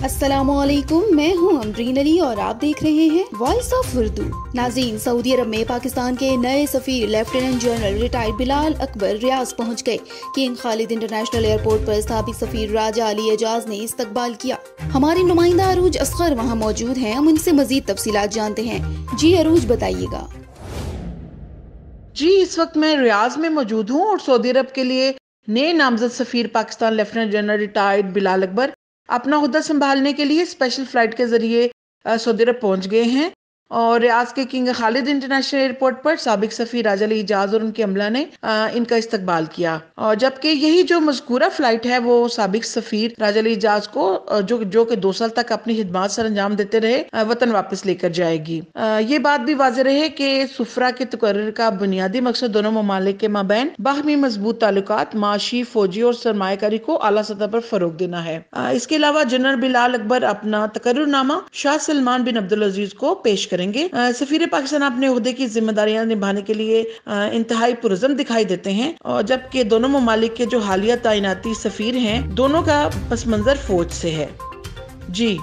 अस्सलामुअलैकुम, मैं हूं अमरीन अली और आप देख रहे हैं वॉइस ऑफ उर्दू। नाज़रीन, सऊदी अरब में पाकिस्तान के नए सफीर lieutenant general retired Bilal Akbar Riyadh पहुंच गए। किंग खालिद इंटरनेशनल एयरपोर्ट पर साबिक सफीर राजा अली एजाज ने इस्तकबाल किया। हमारे नुमाइंदा अरूज असगर वहां मौजूद हैं, हम उनसे मजीद तफसीलात जानते हैं। जी अरूज, बताइएगा। जी, इस वक्त मैं रियाज में मौजूद हूँ और सऊदी अरब के लिए नए नामजद सफीर Pakistan lieutenant general retired Bilal Akbar अपना ओहदा संभालने के लिए स्पेशल फ्लाइट के जरिए सऊदी अरब पहुंच गए हैं। और रियाज के किंग खालिद इंटरनेशनल एयरपोर्ट पर साबिक सफीर राजा अली एजाज और उनके अमला ने इनका इस्तकबाल किया। और जबकि यही जो मज़कूरा फ्लाइट है वो साबिक सफीर राजा अली एजाज को जो कि 2 साल तक अपनी खिदमत सर अंजाम देते रहे वतन वापस लेकर जाएगी। ये बात भी वाज़ेह रहे कि सुफरा के तकर्रुर का बुनियादी मकसद दोनों ममालिक के माबैन बाहमी मजबूत ताल्लुकात, माशी, फौजी और सरमायाकारी को आला सतह पर फरोग देना है। इसके अलावा जनरल बिलाल अकबर अपना तकर्रुरनामा शाह सलमान बिन अब्दुल अजीज को पेश करेंगे। सफीर पाकिस्तान अपने ओहदे की जिम्मेदारियां निभाने के लिए इंतहाई पुरज़म दिखाई देते हैं, और जबकि दोनों ममालिक के जो हालिया तैनाती सफीर हैं दोनों का पस मंजर फौज से है। जी।